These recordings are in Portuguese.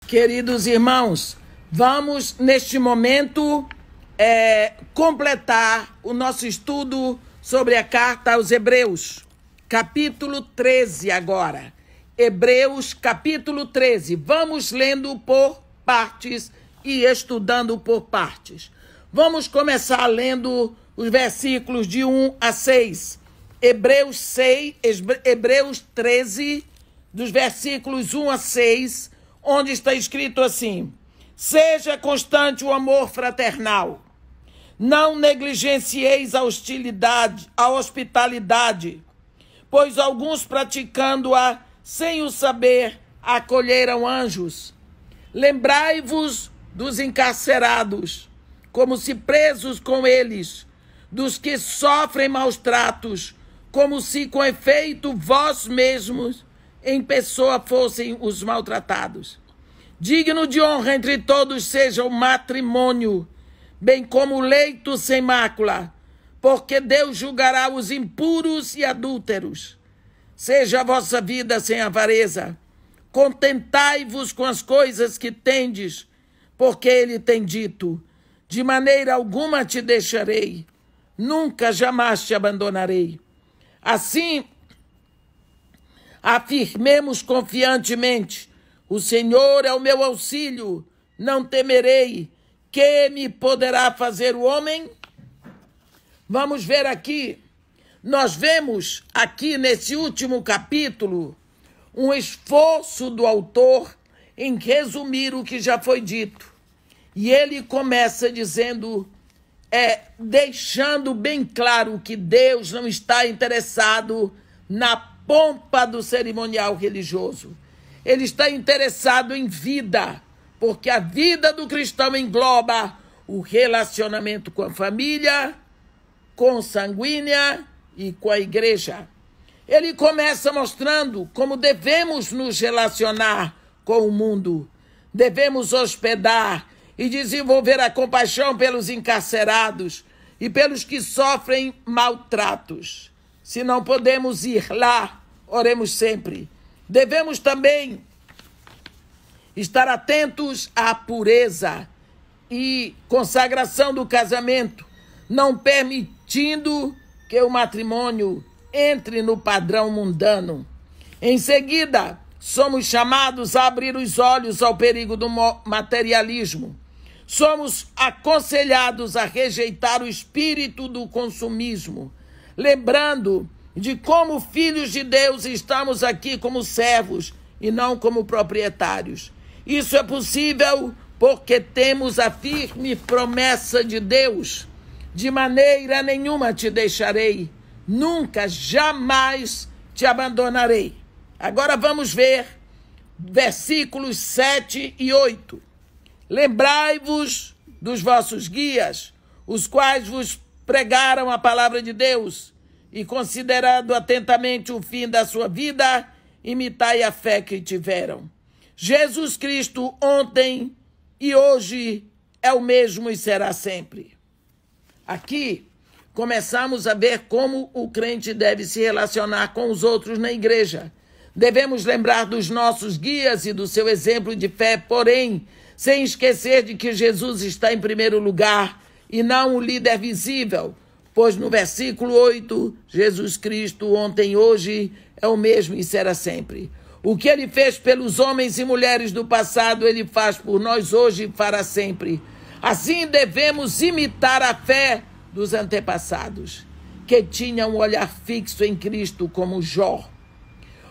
Queridos irmãos, vamos neste momento completar o nosso estudo sobre a carta aos Hebreus, capítulo 13 agora. Hebreus, capítulo 13. Vamos lendo por partes e estudando por partes. Vamos começar lendo os versículos de 1 a 6. Hebreus 13, dos versículos 1 a 6, onde está escrito assim: seja constante o amor fraternal, não negligencieis a hospitalidade, pois alguns praticando-a sem o saber acolheram anjos. Lembrai-vos dos encarcerados, como se presos com eles, dos que sofrem maus tratos, como se com efeito vós mesmos em pessoa fossem os maltratados. Digno de honra entre todos seja o matrimônio, bem como o leito sem mácula, porque Deus julgará os impuros e adúlteros. Seja a vossa vida sem avareza. Contentai-vos com as coisas que tendes, porque ele tem dito: de maneira alguma te deixarei, nunca jamais te abandonarei. Assim, afirmemos confiantemente: o Senhor é o meu auxílio, não temerei. Que me poderá fazer o homem? Vamos ver aqui. Nós vemos aqui nesse último capítulo um esforço do autor em resumir o que já foi dito. E ele começa dizendo, deixando bem claro que Deus não está interessado na pompa do cerimonial religioso. Ele está interessado em vida, porque a vida do cristão engloba o relacionamento com a família, consanguínea e com a igreja. Ele começa mostrando como devemos nos relacionar com o mundo. Devemos hospedar e desenvolver a compaixão pelos encarcerados e pelos que sofrem maltratos. Se não podemos ir lá, oremos sempre. Devemos também estar atentos à pureza e consagração do casamento, não permitindo que o matrimônio entre no padrão mundano. Em seguida, somos chamados a abrir os olhos ao perigo do materialismo. Somos aconselhados a rejeitar o espírito do consumismo, lembrando de como filhos de Deus estamos aqui como servos e não como proprietários. Isso é possível porque temos a firme promessa de Deus: de maneira nenhuma te deixarei, nunca, jamais te abandonarei. Agora vamos ver versículos 7 e 8. Lembrai-vos dos vossos guias, os quais vos pregaram a palavra de Deus, e considerando atentamente o fim da sua vida, imitai a fé que tiveram. Jesus Cristo ontem e hoje é o mesmo e será sempre. Aqui começamos a ver como o crente deve se relacionar com os outros na igreja. Devemos lembrar dos nossos guias e do seu exemplo de fé, porém, sem esquecer de que Jesus está em primeiro lugar e não o líder visível, pois no versículo 8, Jesus Cristo ontem e hoje é o mesmo e será sempre. O que ele fez pelos homens e mulheres do passado, ele faz por nós hoje e fará sempre. Assim devemos imitar a fé dos antepassados, que tinham um olhar fixo em Cristo como Jó.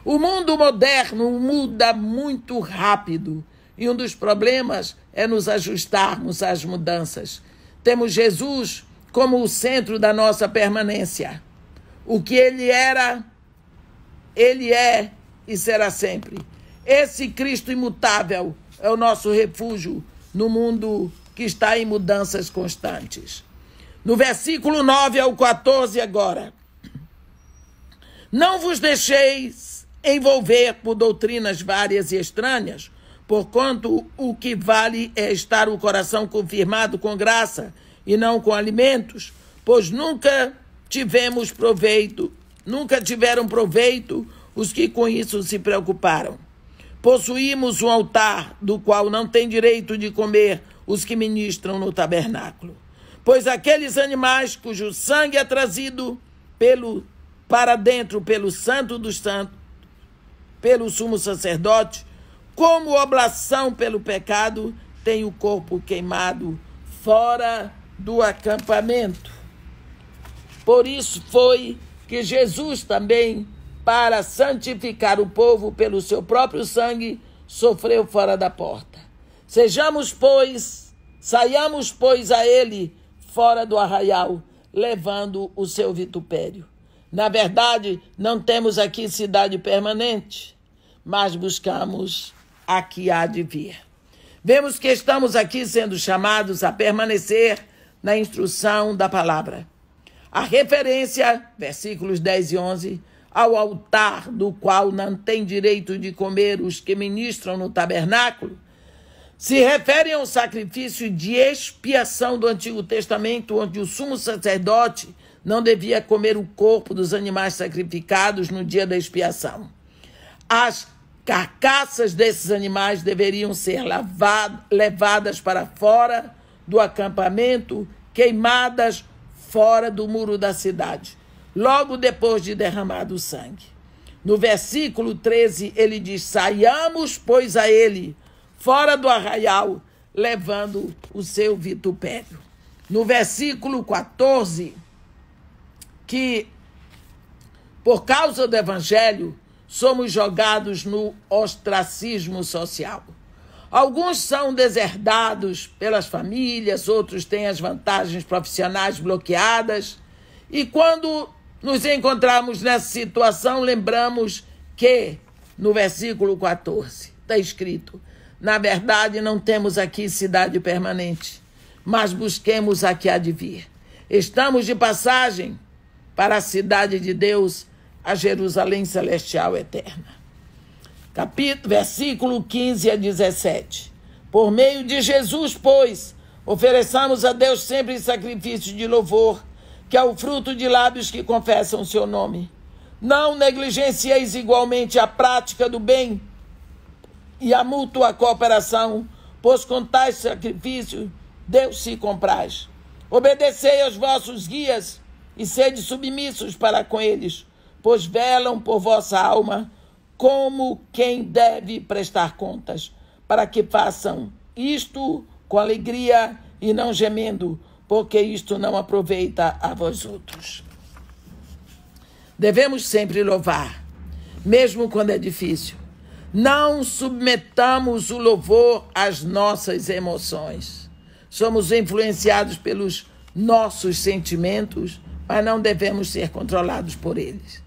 O mundo moderno muda muito rápido e um dos problemas é nos ajustarmos às mudanças. Temos Jesus como o centro da nossa permanência. O que ele era, ele é e será sempre. Esse Cristo imutável é o nosso refúgio no mundo que está em mudanças constantes. No versículo 9 ao 14 agora. Não vos deixeis envolver por doutrinas várias e estranhas, porquanto o que vale é estar o coração confirmado com graça e não com alimentos, pois nunca tiveram proveito os que com isso se preocuparam. possuímos um altar do qual não tem direito de comer os que ministram no tabernáculo. Pois aqueles animais cujo sangue é trazido para dentro pelo Santo dos Santos, pelo sumo sacerdote, como oblação pelo pecado, tem o corpo queimado fora do acampamento. Por isso foi que Jesus também, para santificar o povo pelo seu próprio sangue, sofreu fora da porta. Saiamos, pois, a ele fora do arraial, levando o seu vitupério. Na verdade, não temos aqui cidade permanente, mas buscamos a que há de vir. Vemos que estamos aqui sendo chamados a permanecer na instrução da palavra. A referência, versículos 10 e 11, ao altar do qual não tem direito de comer os que ministram no tabernáculo, se referem ao sacrifício de expiação do Antigo Testamento, onde o sumo sacerdote não devia comer o corpo dos animais sacrificados no dia da expiação. As carcaças desses animais deveriam ser levadas para fora do acampamento, queimadas fora do muro da cidade, logo depois de derramado o sangue. No versículo 13, ele diz: saiamos, pois, a ele, fora do arraial, levando o seu vitupério. No versículo 14, que por causa do evangelho, somos jogados no ostracismo social. Alguns são deserdados pelas famílias, outros têm as vantagens profissionais bloqueadas. E quando nos encontramos nessa situação, lembramos que, no versículo 14, está escrito: na verdade, não temos aqui cidade permanente, mas busquemos a que há de vir. Estamos de passagem para a cidade de Deus, a Jerusalém celestial eterna. Versículo 15 a 17. Por meio de Jesus, pois, ofereçamos a Deus sempre sacrifício de louvor, que é o fruto de lábios que confessam o seu nome. Não negligencieis igualmente a prática do bem e a mútua cooperação, pois com tais sacrifícios Deus se compraz. Obedecei aos vossos guias e sede submissos para com eles, pois velam por vossa alma, como quem deve prestar contas, para que façam isto com alegria e não gemendo, porque isto não aproveita a vós outros. Devemos sempre louvar, mesmo quando é difícil. Não submetamos o louvor às nossas emoções. Somos influenciados pelos nossos sentimentos, mas não devemos ser controlados por eles.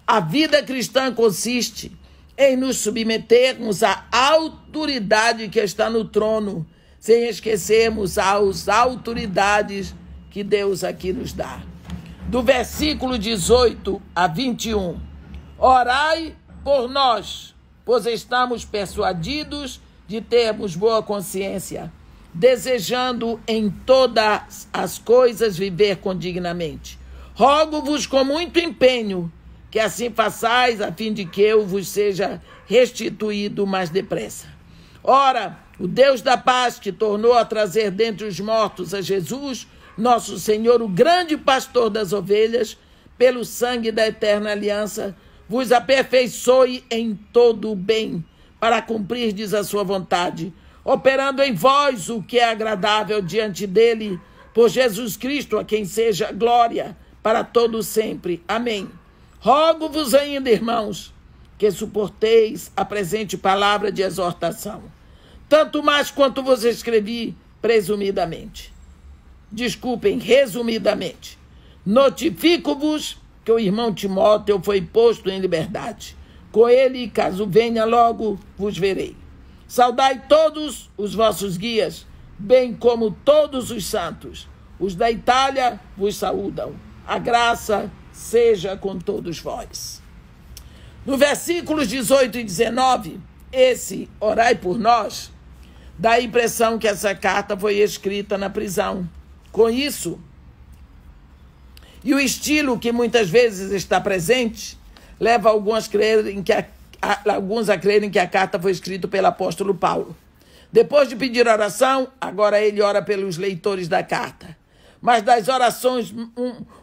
A vida cristã consiste em nos submetermos à autoridade que está no trono, sem esquecermos as autoridades que Deus aqui nos dá. Do versículo 18 a 21, orai por nós, pois estamos persuadidos de termos boa consciência, desejando em todas as coisas viver condignamente. Rogo-vos com muito empenho que assim façais, a fim de que eu vos seja restituído mais depressa. Ora, o Deus da paz, que tornou a trazer dentre os mortos a Jesus, nosso Senhor, o grande pastor das ovelhas, pelo sangue da eterna aliança, vos aperfeiçoe em todo o bem, para cumprirdes a sua vontade, operando em vós o que é agradável diante dele, por Jesus Cristo, a quem seja glória para todo sempre. Amém. Rogo-vos ainda, irmãos, que suporteis a presente palavra de exortação, tanto mais quanto vos escrevi resumidamente. Notifico-vos que o irmão Timóteo foi posto em liberdade. Com ele, caso venha logo, vos verei. Saudai todos os vossos guias, bem como todos os santos. Os da Itália vos saúdam. A graça seja com todos vós. No versículos 18 e 19, esse orai por nós, dá a impressão que essa carta foi escrita na prisão. Com isso, e o estilo que muitas vezes está presente, leva alguns a crerem que alguns a crerem que a carta foi escrita pelo apóstolo Paulo. Depois de pedir oração, agora ele ora pelos leitores da carta. Mas das orações,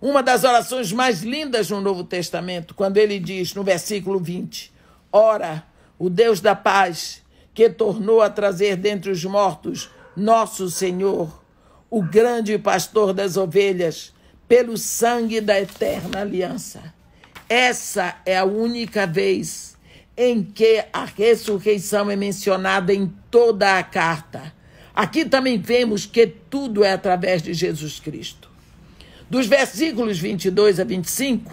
uma das orações mais lindas no Novo Testamento, quando ele diz no versículo 20, ora, o Deus da paz, que tornou a trazer dentre os mortos nosso Senhor, o grande pastor das ovelhas, pelo sangue da eterna aliança. Essa é a única vez em que a ressurreição é mencionada em toda a carta. Aqui também vemos que tudo é através de Jesus Cristo. Dos versículos 22 a 25,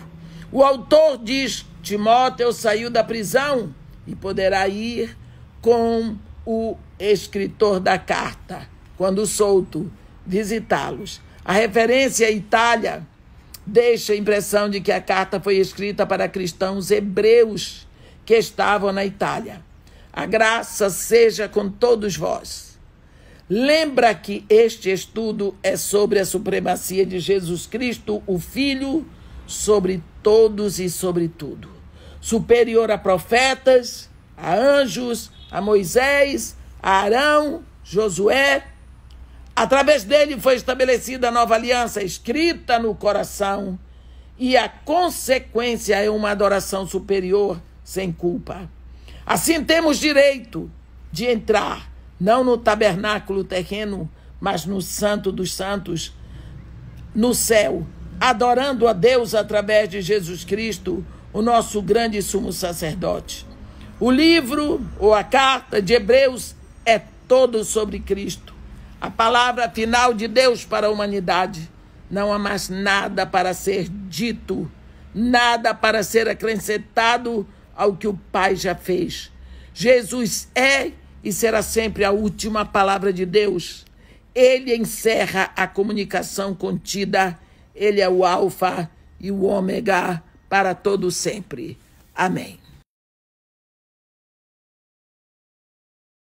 o autor diz: Timóteo saiu da prisão e poderá ir com o escritor da carta, quando solto, visitá-los. A referência à Itália deixa a impressão de que a carta foi escrita para cristãos hebreus que estavam na Itália. A graça seja com todos vós. Lembra que este estudo é sobre a supremacia de Jesus Cristo, o Filho, sobre todos e sobre tudo. Superior a profetas, a anjos, a Moisés, a Arão, Josué. Através dele foi estabelecida a nova aliança, escrita no coração, e a consequência é uma adoração superior, sem culpa. Assim temos direito de entrar, não no tabernáculo terreno, mas no Santo dos Santos, no céu, adorando a Deus através de Jesus Cristo, o nosso grande sumo sacerdote. O livro, ou a carta de Hebreus, é todo sobre Cristo. A palavra final de Deus para a humanidade. Não há mais nada para ser dito, nada para ser acrescentado ao que o Pai já fez. Jesus é e será sempre a última palavra de Deus. Ele encerra a comunicação contida. Ele é o Alfa e o Ômega para todo sempre. Amém.